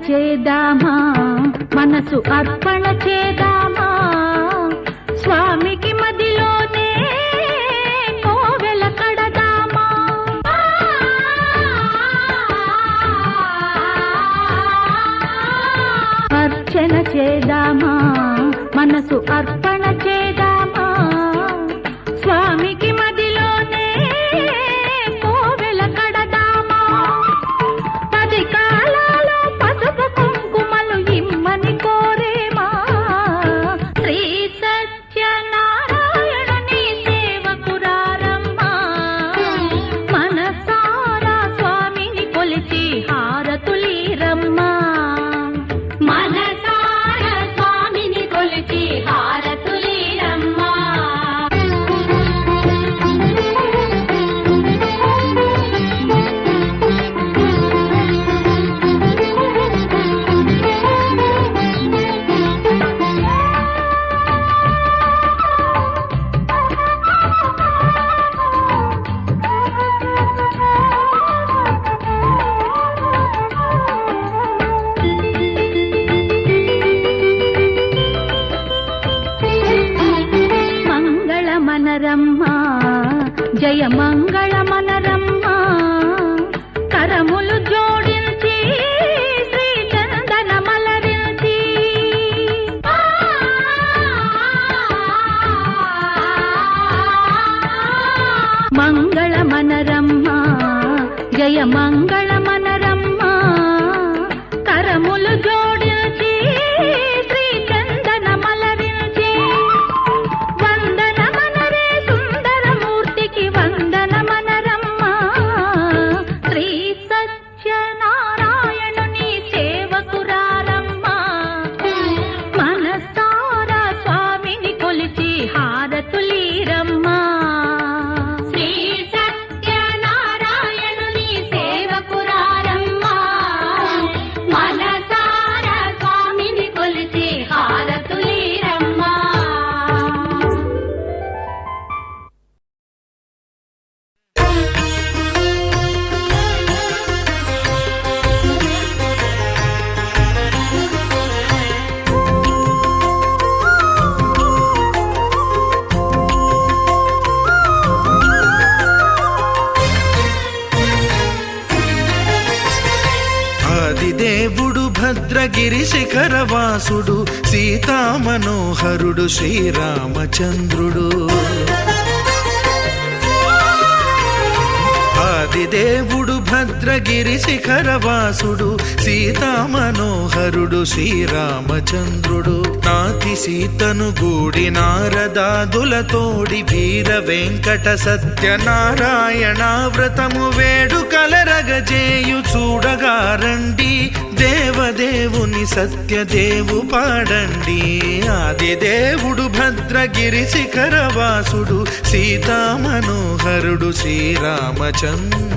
చేదామా, మనసు అర్పణ చేదామా, స్వామికి మదిలోనే కోవెల కడదామా. అర్చన చేదామా, మనసు అర్పణ చేదామా, స్వామికి మదిలోనే కోవెల కడదామా. 10 కాలాలో పసుపు కుంకుమలు ఇమ్మని కోరేమా, శ్రీ సత్యనారాయణుని సేవకురారమ్మా. మనసారా స్వామిని కొలిచి హారతులీరమ్మా, మనసారా స్వామిని కొలిచి హారతులీరమ్మా. మంగళమనరమ్మా, జయ మంగళమనరమ్మా, కరములు జోడించి శ్రీ చందనమలరించి. మంగళమనరమ్మా, జయ మంగళమనరమ్మా, కరములు జోడించి శ్రీ చందనమలరించి. వందనమనరే సుందరమూర్తికి వందనమనరమ్మా, శ్రీ సత్యనారాయణుని సేవకురారమ్మా. మనసారా స్వామిని కొలిచి హారతులీరమ్మా, శ్రీ సత్యనారాయణుని సేవకురారమ్మా. మనసారా స్వామిని కొలిచి హారతులీరమ్మా. ఆదిదేవుడు భద్రగిరి శిఖరవాసుడు, సీతామనోహరుడు శ్రీరామచంద్రుడు. ఆదిదేవుడు భద్రగిరి శిఖరవాసుడు, సీతామనోహరుడు శ్రీరామచంద్రుడు. నాతి సీతను గూడి నారదాదులతోడి వీర వెంకట సత్యనారాయణ వ్రతము వేడుకలరగజేయు చూడగారండి, దేవదేవుని సత్యదేవు పాడండి. ఆదిదేవుడు భద్రగిరి శిఖరవాసుడు, సీతామనోహరుడు శ్రీరామచంద్రుడు.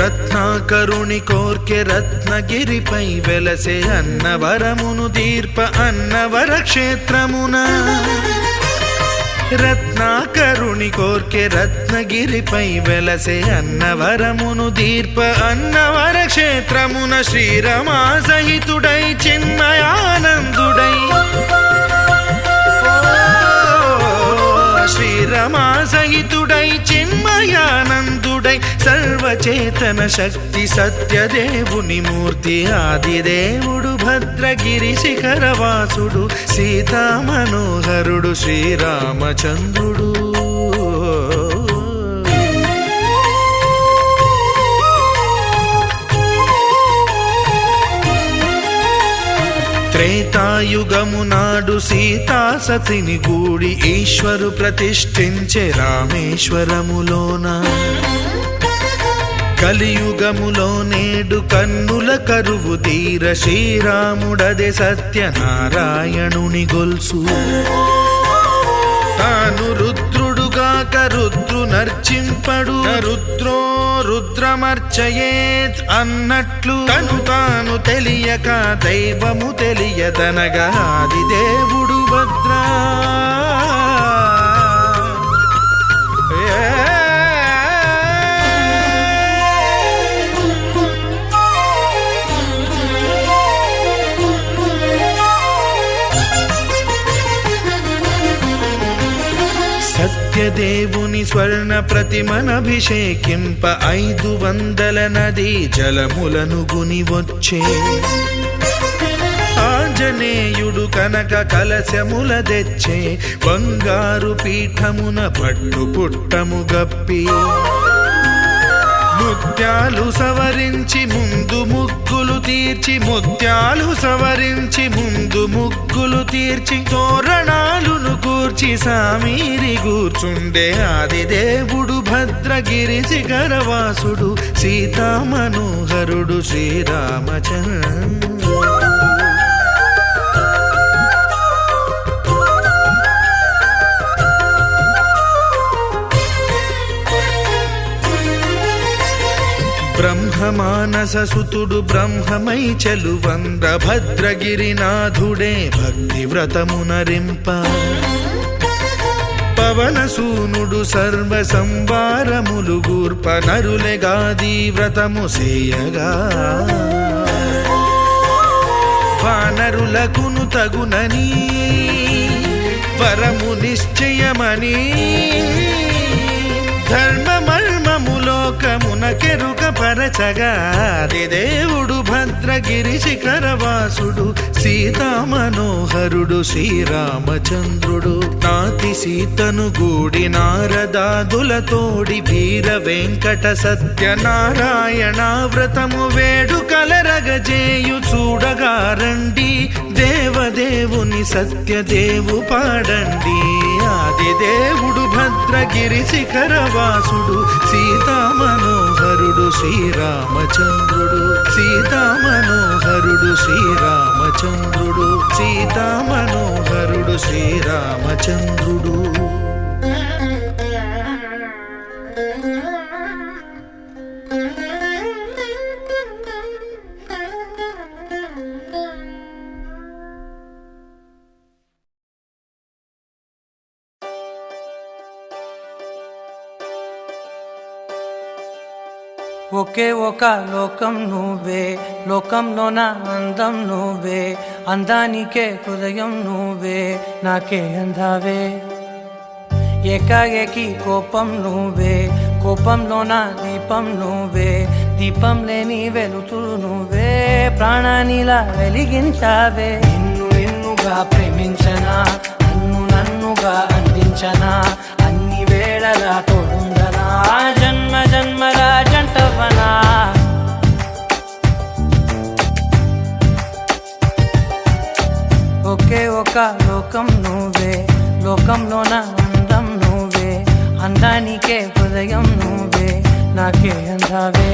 రత్నాకరుని కోర్కె రత్నగిరిపై వెలసే అన్నవరమును దీర్ప అన్నవర క్షేత్రమున. రత్నాకరుని కోర్కె రత్నగిరిపై వెలసే అన్నవరమును దీర్ప అన్నవర క్షేత్రమున. శ్రీరమా సహితుడై చిన్మయానందుడై, శ్రీరమా సహితుడై చిన్మయానందుడై, సర్వచేతన శక్తి సత్యదేవుని మూర్తి. ఆదిదేవుడు భద్రగిరి శిఖరవాసుడు, సీతామనోహరుడు శ్రీరామచంద్రుడు. త్రేతాయుగము నాడు సీతా సతిని గూడి ఈశ్వరు ప్రతిష్ఠించే రామేశ్వరములోన. కలియుగములో నేడు కన్నుల కరువు తీర శ్రీరాముడదే సత్యనారాయణుని గొల్సు. తాను రుద్రుడుగా కాక రుద్రునర్చింపడు రుద్రో రుద్రమర్చయేత్ అన్నట్లు తను తాను తెలియక దైవము తెలియదనగా ఆదిదేవుడు భద్రా సత్యదేవుని స్వర్ణ ప్రతిమనభిషేకింప 500 నదీ జలములను గుని వచ్చే ఆంజనేయుడు కనక కలశముల తెచ్చే బంగారు పీఠమున పట్టు పుట్టము గప్పి ముత్యాలు సవరించి ముందు ముగ్గులు తీర్చి ముత్యాలు సవరించి ముందు ముగ్గులు తీర్చి తోరణాలును కూర్చి సామీరి కూర్చుండే ఆదిదేవుడు భద్రగిరి శిఖరవాసుడు సీతామనోహరుడు శ్రీరామచంద్రుడు బ్రహ్మమానససుతుడు బ్రహ్మమై చెలువంద్ర భద్రగిరినాథుడే భక్తి వ్రతమునరింప పవనసూనుడు సర్వ సంవారములు గూర్ప నరులెగాది వ్రతము సేయగా వానరులకును తగునని వరము నిశ్చయమని ధర్మమర్మములోకమునకెరుక పరచగా దేవుడు భద్రగిరి శిఖరవాసుడు సీతామనోహరుడు శ్రీరామచంద్రుడు నాతి సీతను గూడి నారదాదులతోడి వీర వెంకట సత్యనారాయణ వ్రతము వేడుకలరగజేయు చూడగా రండి దేవదేవుని సత్యదేవు పాడండి ఆదిదేవుడు భద్రగిరి శిఖరవాసుడు సీతామనోహరుడు శ్రీరామచంద్రుడు సీతామనోహరుడు శ్రీరామచంద్రుడు సీతామనోహరుడు శ్రీరామచంద్రుడు ఒకే ఒక లోకం నువ్వే లోకంలోన అందం నువ్వే అందానికే హృదయం నువ్వే నాకే అందావే ఏకాఏకి కోపం నువ్వే కోపంలోన దీపం నువ్వే దీపం లేని వెలుతురు నువ్వే ప్రాణానిలా వెలిగించావే నిన్నుగా ప్రేమించనా నన్నుగా అందించనా అన్ని వేళలా తోడుందనా జన్మ జన్మల జంటవనా ఒకే ఒక లోకం నువ్వే లోకంలోన అందం నువ్వే అందానికే హృదయం నువ్వే నాకే అందావే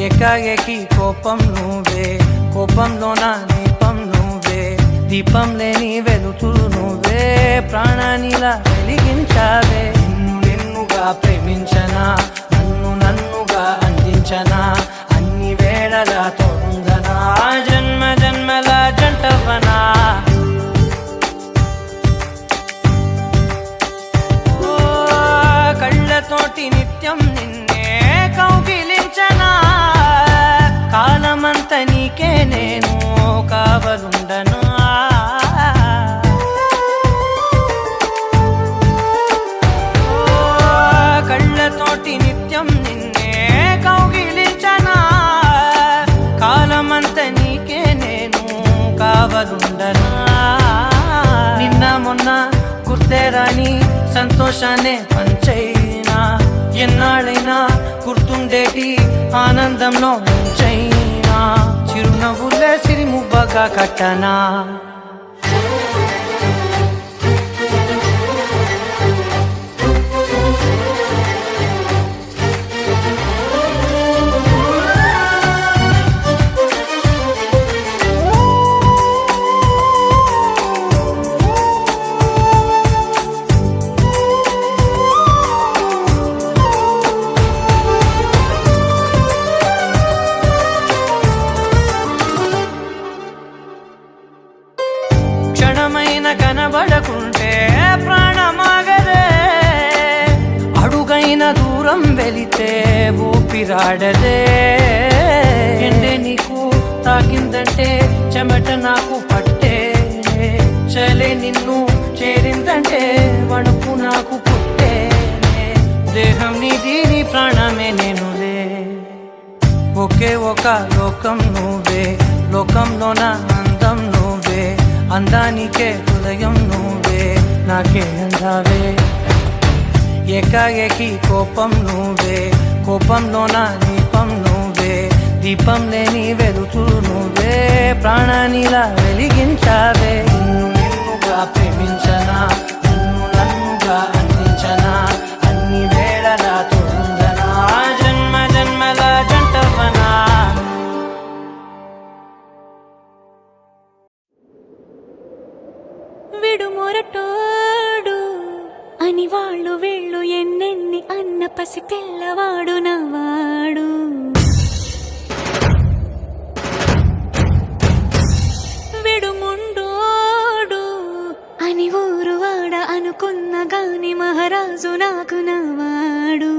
ఏకాఏకి కోపం నువ్వే కోపంలోన దీపం నువ్వే దీపం లేని వెలుతురు నువ్వే ప్రాణానిలా వెలిగించావే నిన్నుగా ప్రేమించనా నన్నుగా అందించనా అన్ని వేళలా తోడుందనా జన్మ జన్మల జంటవనా కళ్ళతోటి నిత్యం నిన్నే కౌగిలించనా కాలమంత నీకే నేను కావలుండనా కళ్ళతోటి నిత్యం నిన్నే కౌగిలించనా కాలమంత నీకే నేను కావలుండనా నిన్న మొన్న గుర్తేరాని సంతోషాన్నే పంచైనా ఎన్నాళ్ళైనా గుర్తుండేటి ఆనందంలో నుంచైనా చిరునవ్వులే సిరిముబ్బగా కట్టనా లేకుంటే ఊపిరాడదే. ఎండే నీకు తాకిందంటే చెమట నాకు పట్టే. చలే నిన్ను చేరిందంటే వణుకు నాకు పుట్టే. దేహం నీది నీ ప్రాణమే నేనులే. ఒకే ఒక లోకం నువ్వే, లోకంలోన అందం నువ్వే. అందానికే హృదయం నువ్వే, నాకే అందావే. ఏకాఏకి కోపం నువ్వే, కోపంలోన దీపం నువ్వే. దీపం లేని వెలుతురు నువ్వే, ప్రాణానిలా వెలిగించావే. నిన్నుగా ప్రేమించనా, నిన్ను నన్నుగా అందించనా, అన్ని వేళలా తోడుందనా, జన్మ జన్మల జంటవనా. విడుమొరటోడు అని వాళ్ళు వీళ్ళు ఎన్నెన్ని అన్న పసి పిల్లవాడు నవ్వాడు. విడుముండోడు అని ఊరు వాడ అనుకున్న గాని మహారాజు నాకు నవ్వాడు.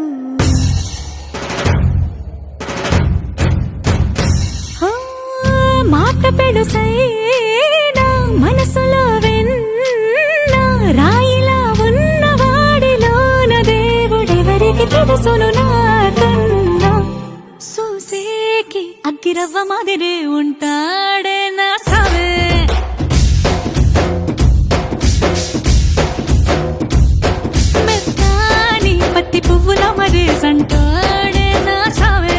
మాట పెడుసైనా మనసులో వెన్న రాయిలా ఉన్నవాడిలోన దేవుడెవరికి తెలుసును నాకన్నా. సూసేకి అగ్గిరవ్వ మాదిరే ఉంటాడే నా సావే. మెత్తాని పత్తి పువ్వుల మరేసంటాడే నా సావే.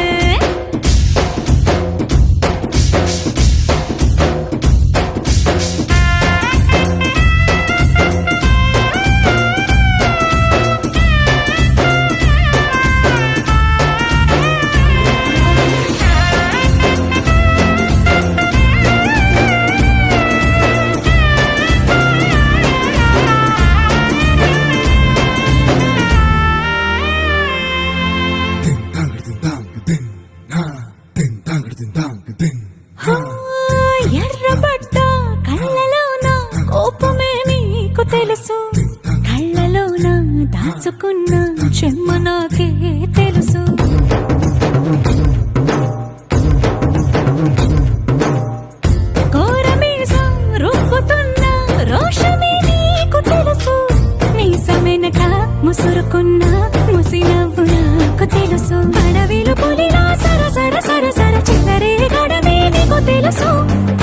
ఎర్రబడ్డ కళ్ళలోన కోపమే నీకు తెలుసు, కళ్ళలోన దాచుకున్న చెమ్మ నాకే తెలుసు. కోరమీసం రుబ్బుతున్న రోషమే నీకు తెలుసు, మీసమెనక ముసురుకున్న ముసినవ్వు నాకు తెలుసు. అడవిలు పులిలా సరసర సరసర చిల్లరే గడమే నీకు తెలుసు.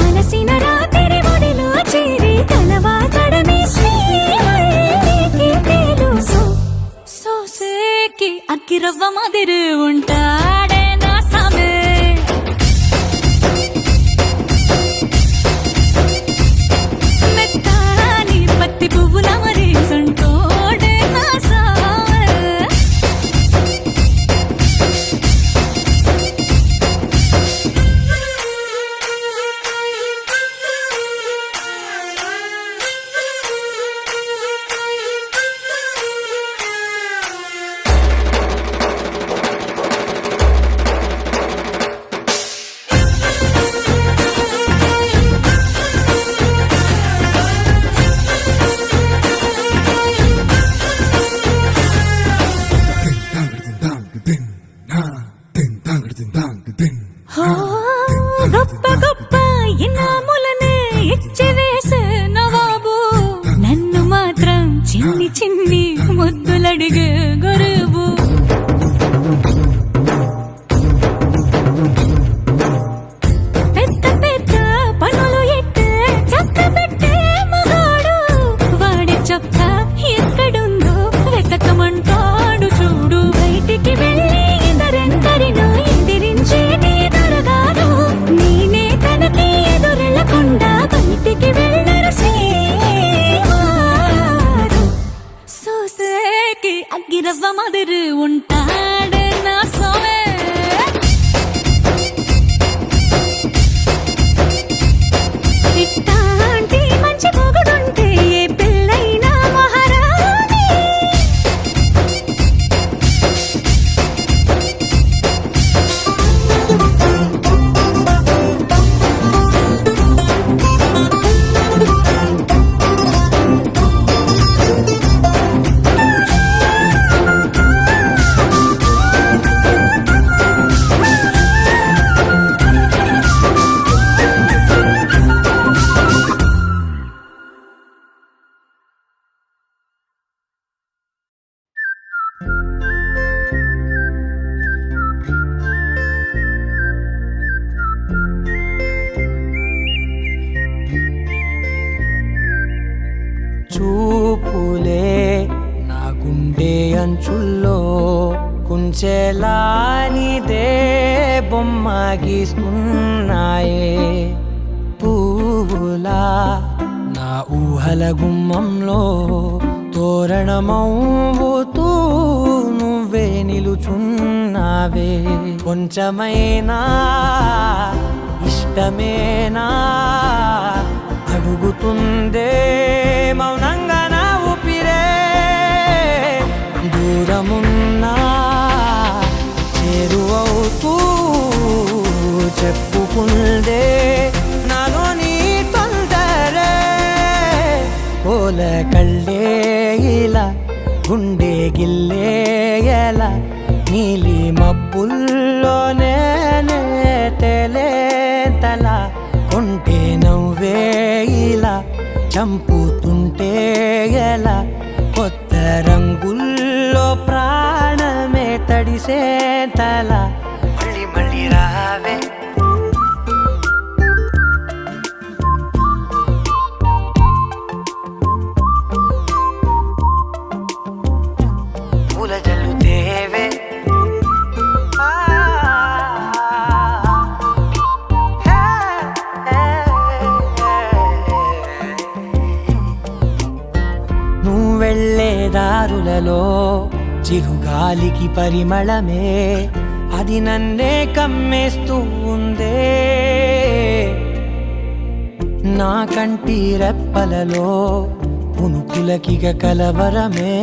అలసిన రాత్రి ఒడిలో చేరి కలవాచడమే శ్రీమల్లికి తెలుసు. సోసేకి చూపులే నా గుండె అంచుల్లో కుంచెలా నీదే బొమ్మ గీస్తున్నాయే పువ్వులా నా ఊహల గుమ్మంలో తోరణమవుతూ నువ్వే నిలుచున్నావే కొంచెమైనా ఇష్టమేనా అడుగుతుందే మౌనంగా నా ఊపిరే దూరమున్నా చేరువవుతూ చెప్పుకుందే నాలో నీ తొందరే కోల కళ్ళే ఇలా గుండె గిల్లే ఎలా నీలి మబ్బుల్లోనే తల కొంటే నవ్వే ఇలా చంపుతుంటే ఎలా కొత్త రంగుల్లో ప్రాణమే తడిసే తల మళ్ళీ మళ్ళీ రావే పూల జల్లుతేవే నువ్వెళ్ళే దారులలో చిరుగాలికి పరిమళమే అది నన్నే కమ్మేస్తూ ఉందే నా కంటి రెప్పలలో పునుకులకిగ కలవరమే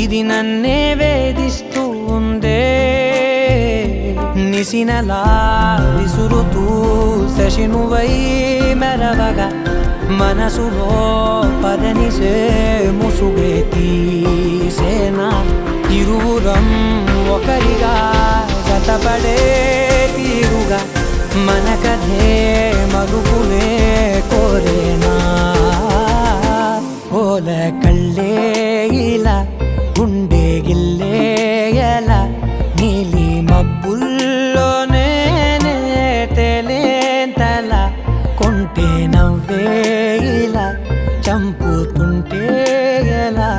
ఇది నన్నే వేధిస్తూ ఉందే నిసినలా విసురుతూ శశినువై మెరవగా మనసులో పదనిసే ముసుగే తీసేనా ఇరువురం ఒకరిగా జతపడే తీరుగా మన కథే మరుపునే కోరేనా కోల కళ్ళే ఇలా గుండె గిల్లే ఎలా నీలి మబ్బుల్లోనే తేలేంతల కొంటే నవ్వే ఇలా చంపుతుంటే ఎలా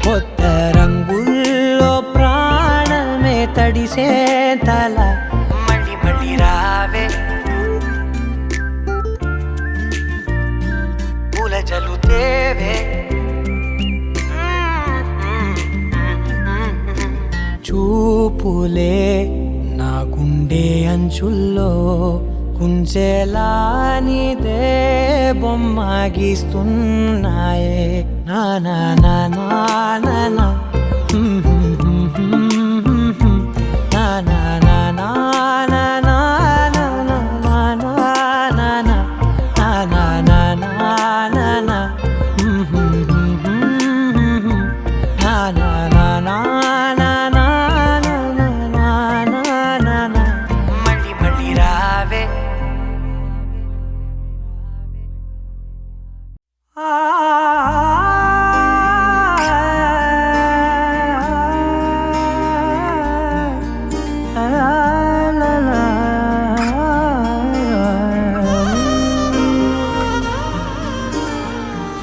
కొత్త రంగుల్లో ప్రాణమే తడిసే తల మళ్ళీ మళ్ళీ రావే పూల జల్లుతేవే చూపులే నా గుండె అంచుల్లో కుంచెలా నీదే బొమ్మ గీస్తున్నాయే నా నా నా నా నా నా నా నా నా నా నా నా మళ్ళీ మళ్ళీ రావే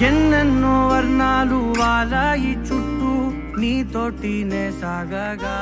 ఎన్నెన్నో వర్ణాలు వాలాయి చుట్టూ నీతోటినే సాగగా